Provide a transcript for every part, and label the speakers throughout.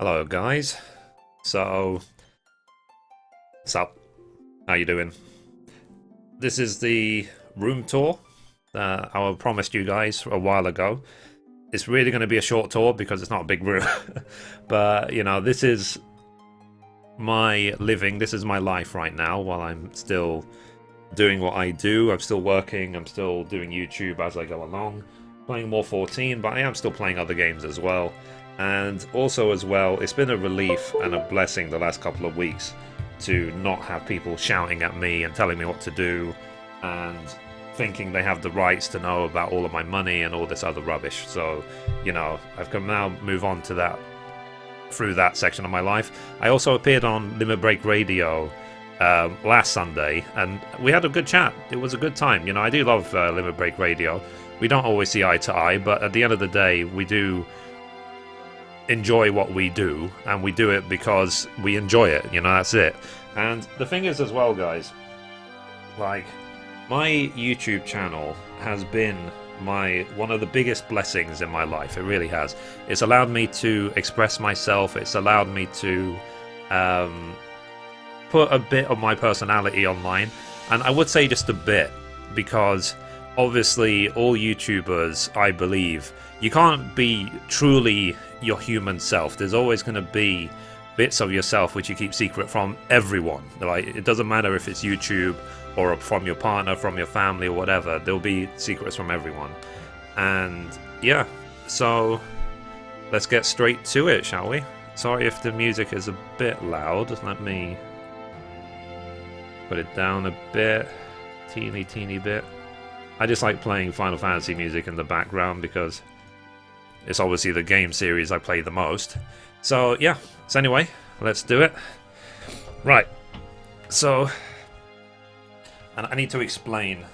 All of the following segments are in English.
Speaker 1: Hello guys. So, what's up? How you doing? This is the room tour that I promised you guys a while ago. It's really going to be a short tour because it's not a big room. But, this is my living, this is my life right now while I'm still doing what I do. I'm still working, I'm still doing YouTube as I go along, playing more 14, but I am still playing other games as well. And also as well, it's been a relief and a blessing the last couple of weeks to not have people shouting at me and telling me what to do and thinking they have the rights to know about all of my money and all this other rubbish. So, I've come now move on to that through that section of my life. I also appeared on Limit Break Radio last Sunday, and we had a good chat. It was a good time. I do love Limit Break Radio. We don't always see eye to eye, but at the end of the day, we do enjoy what we do, and we do it because we enjoy it. That's it. And the thing is as well, guys, like, my YouTube channel has been one of the biggest blessings in my life. It really has. It's allowed me to express myself. It's allowed me to put a bit of my personality online, and I would say just a bit, because obviously all YouTubers, I believe, you can't be truly your human self. There's always going to be bits of yourself which you keep secret from everyone. Like, it doesn't matter if it's YouTube or from your partner, from your family, or whatever. There'll be secrets from everyone. And yeah, so let's get straight to it, shall we? Sorry if the music is a bit loud. Let me put it down a bit, teeny bit. I just like playing Final Fantasy music in the background because it's obviously the game series I play the most. So yeah, so anyway, let's do it. Right, so, and I need to explain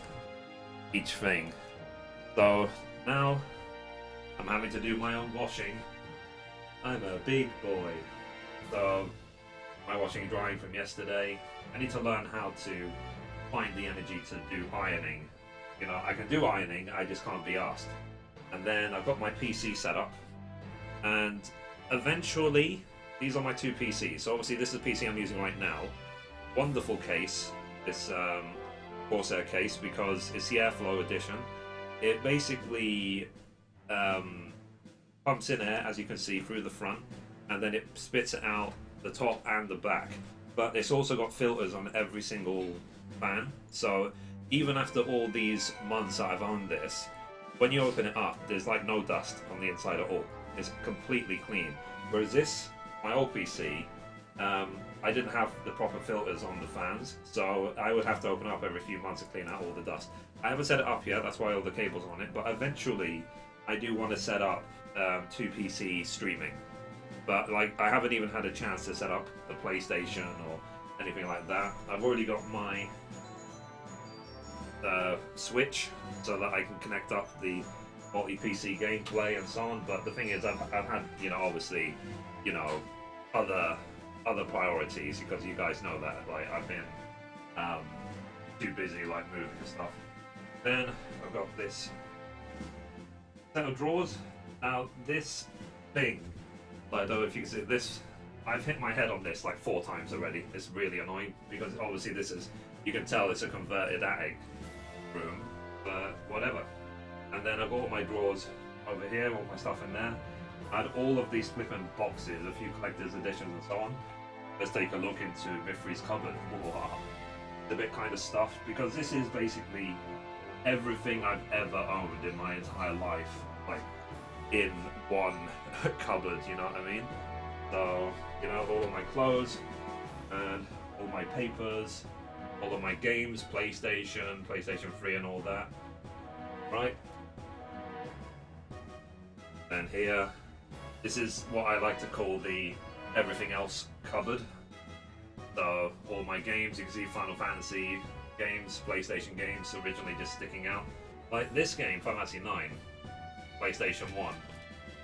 Speaker 1: each thing. So now I'm having to do my own washing. I'm a big boy. So my washing and drying from yesterday. I need to learn how to find the energy to do ironing. I can do ironing, I just can't be asked. And then I've got my PC set up, and eventually, these are my two PCs. So obviously this is the PC I'm using right now. Wonderful case, this Corsair case, because it's the Airflow edition. It basically pumps in air, as you can see, through the front, and then it spits it out the top and the back. But it's also got filters on every single fan, so even after all these months that I've owned this, when you open it up, there's like no dust on the inside at all. It's completely clean. Whereas this, my old PC, I didn't have the proper filters on the fans, so I would have to open it up every few months to clean out all the dust. I haven't set it up yet, that's why all the cables are on it, but eventually I do want to set up two PC streaming. But like, I haven't even had a chance to set up the PlayStation or anything like that. I've already got my Switch so that I can connect up the multi-PC gameplay and so on, but the thing is, I've had, obviously, other priorities, because you guys know that, like, I've been too busy, like, moving and stuff. Then I've got this set of drawers. Now, this thing, like, I don't know if you can see this, I've hit my head on this like 4 times already. It's really annoying, because obviously this is, you can tell it's a converted attic room, but whatever. And then I've got all my drawers over here, all my stuff in there. I had all of these flipping boxes, a few collector's editions and so on. Let's take a look into Mithrie's cupboard. Wow. It's a bit kind of stuffed, because this is basically everything I've ever owned in my entire life, like, in one cupboard, you know what I mean? So, all of my clothes, and all my papers, all of my games, PlayStation 3 and all that. Right? And here, this is what I like to call the everything else cupboard. So, all my games, you can see Final Fantasy games, PlayStation games, originally just sticking out. Like this game, Final Fantasy 9, PlayStation 1.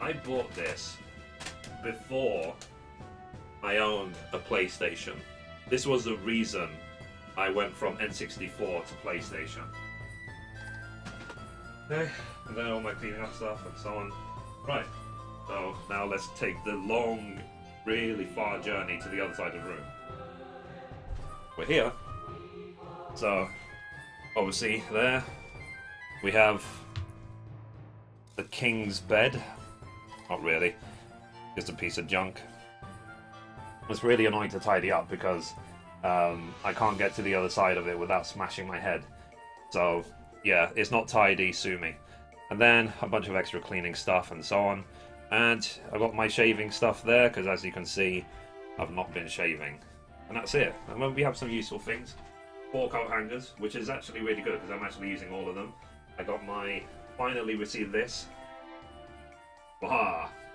Speaker 1: I bought this before I owned a PlayStation. This was the reason I went from N64 to PlayStation. Okay, and then all my cleaning up stuff and so on. Right, so now let's take the long really far journey to the other side of the room. We're here. So, obviously, there we have the king's bed. Not really, just a piece of junk. It's really annoying to tidy up because I can't get to the other side of it without smashing my head. So, yeah, it's not tidy, sue me. And then a bunch of extra cleaning stuff and so on. And I've got my shaving stuff there because, as you can see, I've not been shaving. And that's it. And then we have some useful things. 4 coat hangers, which is actually really good because I'm actually using all of them. I got my... finally received this.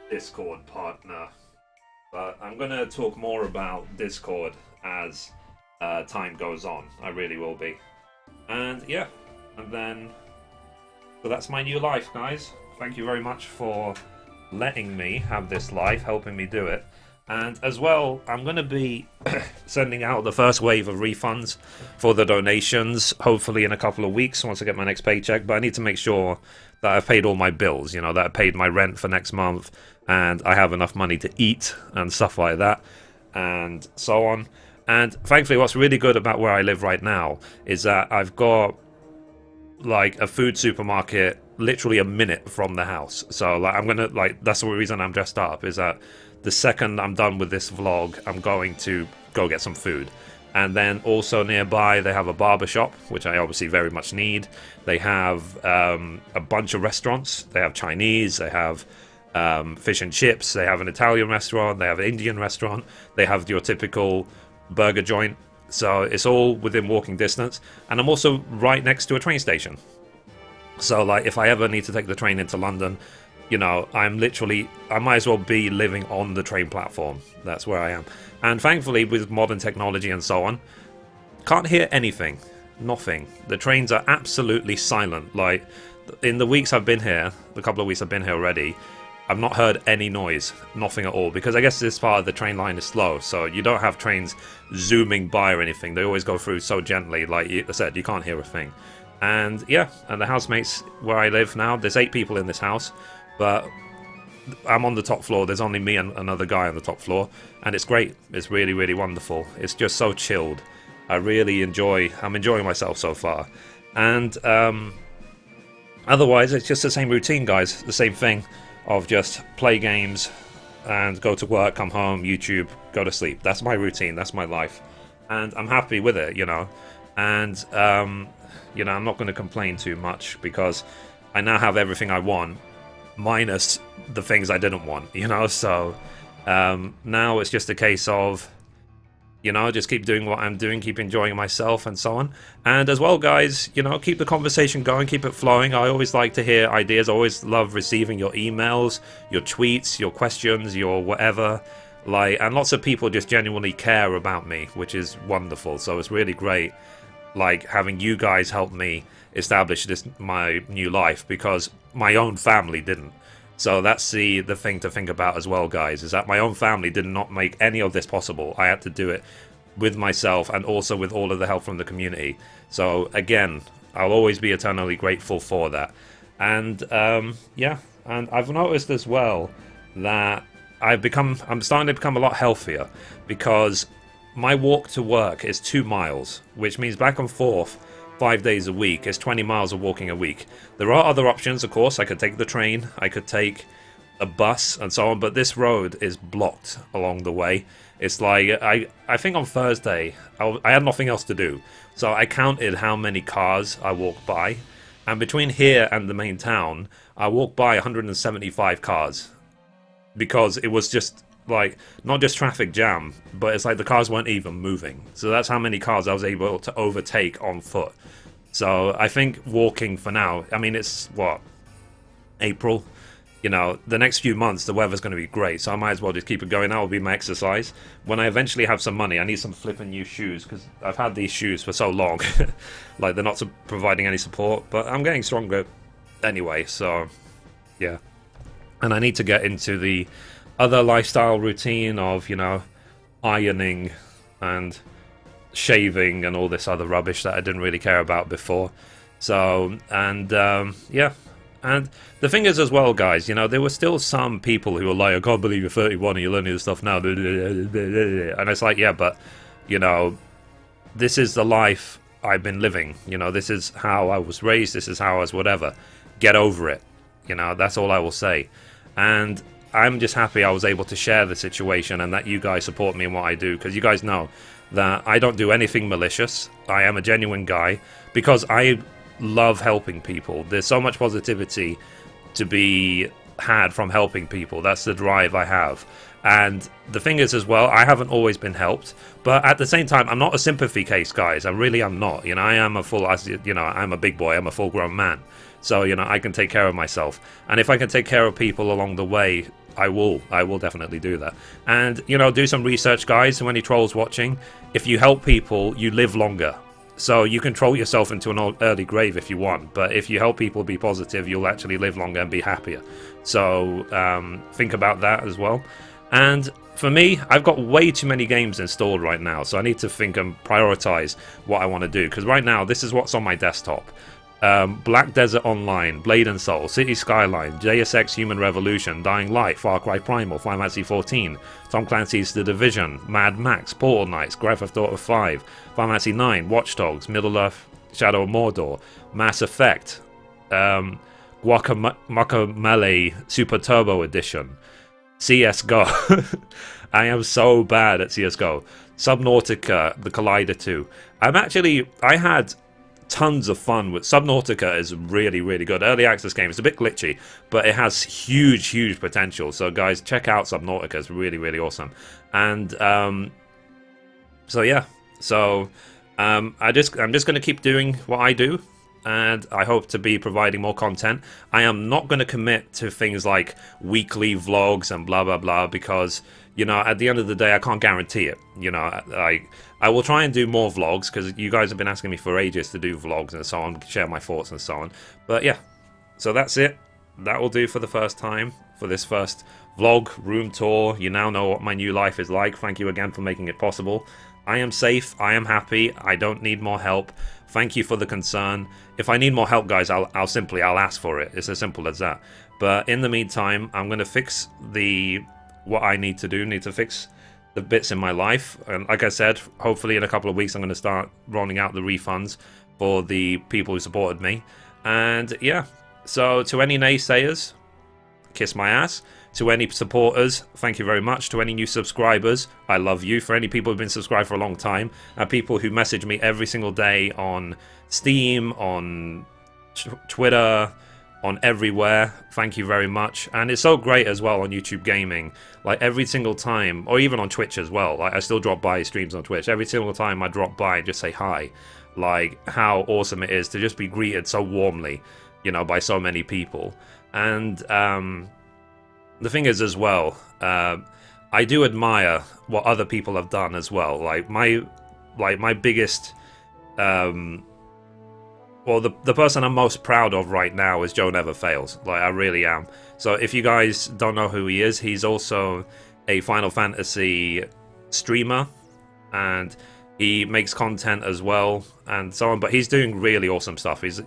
Speaker 1: Discord partner. But I'm going to talk more about Discord as time goes on. I really will be. And yeah, and then... so that's my new life, guys. Thank you very much for letting me have this life, helping me do it. And as well, I'm going to be sending out the first wave of refunds for the donations, hopefully in a couple of weeks once I get my next paycheck. But I need to make sure that I've paid all my bills, you know, that I paid my rent for next month and I have enough money to eat and stuff like that and so on. And thankfully, what's really good about where I live right now is that I've got like a food supermarket literally a minute from the house. So like I'm gonna like that's the reason I'm dressed up, is that the second I'm done with this vlog I'm going to go get some food. And then also nearby they have a barber shop, which I obviously very much need. They have a bunch of restaurants. They have Chinese, they have fish and chips, they have an Italian restaurant, they have an Indian restaurant, they have your typical burger joint. So it's all within walking distance, and I'm also right next to a train station. So like if I ever need to take the train into London, you know, I might as well be living on the train platform. That's where I am. And thankfully with modern technology and so on, can't hear anything. Nothing. The trains are absolutely silent. Like in the weeks I've been here, the couple of weeks I've been here already, I've not heard any noise, nothing at all, because I guess this part of the train line is slow, so you don't have trains zooming by or anything. They always go through so gently, like I said, you can't hear a thing. And yeah, and the housemates where I live now, there's 8 people in this house, but I'm on the top floor. There's only me and another guy on the top floor, and it's great. It's really, really wonderful. It's just so chilled. I'm enjoying myself so far. And otherwise, it's just the same routine, guys, the same thing. Of just play games and go to work, come home, YouTube, go to sleep. That's my routine, that's my life. And I'm happy with it, you know. And, you know, I'm not going to complain too much because I now have everything I want, minus the things I didn't want, you know. So now it's just a case of, you know, just keep doing what I'm doing, keep enjoying myself and so on. And as well, guys, you know, keep the conversation going, keep it flowing. I always like to hear ideas. I always love receiving your emails, your tweets, your questions, your whatever. Like, and lots of people just genuinely care about me, which is wonderful. So it's really great, like, having you guys help me establish my new life, because my own family didn't. So that's the thing to think about as well, guys, is that my own family did not make any of this possible. I had to do it with myself and also with all of the help from the community. So again, I'll always be eternally grateful for that. And yeah, and I've noticed as well that I'm starting to become a lot healthier, because my walk to work is 2 miles, which means back and forth 5 days a week is 20 miles of walking a week. There are other options, of course. I could take the train, I could take a bus and so on, but this road is blocked along the way. It's like, I think on Thursday, I had nothing else to do, so I counted how many cars I walked by, and between here and the main town, I walked by 175 cars, because it was just, like, not just traffic jam, but it's like the cars weren't even moving. So that's how many cars I was able to overtake on foot. So I think walking for now, I mean, it's, what, April? You know, the next few months the weather's going to be great, so I might as well just keep it going. That will be my exercise. When I eventually have some money, I need some flipping new shoes, because I've had these shoes for so long. Like, they're not providing any support, but I'm getting stronger anyway, so yeah. And I need to get into the other lifestyle routine of, you know, ironing and shaving and all this other rubbish that I didn't really care about before. So, and yeah, And the thing is as well, guys, you know, there were still some people who were like, I can't believe you're 31 and you're learning this stuff now. And it's like, yeah, but, you know, this is the life I've been living. You know, this is how I was raised. This is how I was whatever. Get over it. You know, that's all I will say. And I'm just happy I was able to share the situation and that you guys support me in what I do, because you guys know that I don't do anything malicious. I am a genuine guy because I love helping people. There's so much positivity to be had from helping people. That's the drive I have. And the thing is as well, I haven't always been helped, but at the same time, I'm not a sympathy case, guys. I really am not. You know, I am a full, you know, I'm a big boy. I'm a full-grown man. So, you know, I can take care of myself. And if I can take care of people along the way, I will definitely do that. And, you know, do some research, guys. To any trolls watching, if you help people, you live longer. So you can troll yourself into an early grave if you want, but if you help people be positive, you'll actually live longer and be happier. So think about that as well. And for me, I've got way too many games installed right now, so I need to think and prioritize what I want to do, because right now this is what's on my desktop. Black Desert Online, Blade and Soul, City Skyline, JSX Human Revolution, Dying Light, Far Cry Primal, Final Fantasy 14, Tom Clancy's The Division, Mad Max, Portal Knights, Grand Theft Auto 5, Final Fantasy 9, Watch Dogs, Middle-earth, Shadow of Mordor, Mass Effect, Guacamelee Super Turbo Edition, CSGO. I am so bad at CSGO. Subnautica, The Collider 2. I had tons of fun with Subnautica. Is really, really good. Early access game. It's a bit glitchy, but it has huge potential. So guys, check out Subnautica. It's really, really awesome. And so yeah. So I'm just going to keep doing what I do, and I hope to be providing more content. I am not going to commit to things like weekly vlogs and blah blah blah, because, you know, at the end of the day, I can't guarantee it. You know, I will try and do more vlogs, because you guys have been asking me for ages to do vlogs and so on, share my thoughts and so on. But yeah, so that's it. That will do for the first time, for this first vlog, room tour. You now know what my new life is like. Thank you again for making it possible. I am safe. I am happy. I don't need more help. Thank you for the concern. If I need more help, guys, I'll ask for it. It's as simple as that. But in the meantime, I'm going to fix what I need to do. Need to fix the bits in my life, and like I said, hopefully in a couple of weeks I'm going to start rolling out the refunds for the people who supported me. And yeah, so to any naysayers, kiss my ass. To any supporters, thank you very much. To any new subscribers, I love you. For any people who've been subscribed for a long time, and people who message me every single day on Steam, on Twitter, on everywhere, thank you very much. And it's so great as well on YouTube Gaming, like every single time, or even on Twitch as well. Like I still drop by streams on Twitch. Every single time I drop by and just say hi, like how awesome it is to just be greeted so warmly, you know, by so many people. And the thing is as well, I do admire what other people have done as well. Like my biggest well, the person I'm most proud of right now is Joe Never Fails. Like, I really am. So if you guys don't know who he is, he's also a Final Fantasy streamer, and he makes content as well and so on. But he's doing really awesome stuff. He's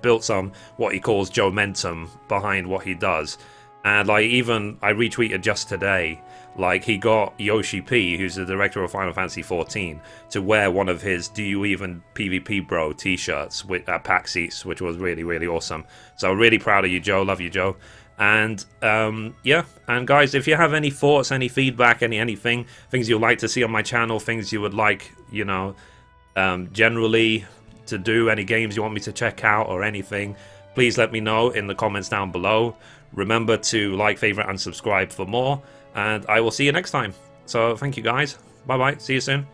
Speaker 1: built some what he calls Joe-mentum behind what he does. And like, even I retweeted just today, like he got Yoshi P, who's the director of Final Fantasy 14, to wear one of his "Do You Even PvP Bro" t-shirts at PAX East, which was really, really awesome. So really proud of you, Joe. Love you, Joe. And yeah, and guys, if you have any thoughts, any feedback, anything, things you'd like to see on my channel, things you would like, you know, generally to do, any games you want me to check out or anything, please let me know in the comments down below. Remember to like, favorite, and subscribe for more, and I will see you next time. So thank you guys. Bye bye. See you soon.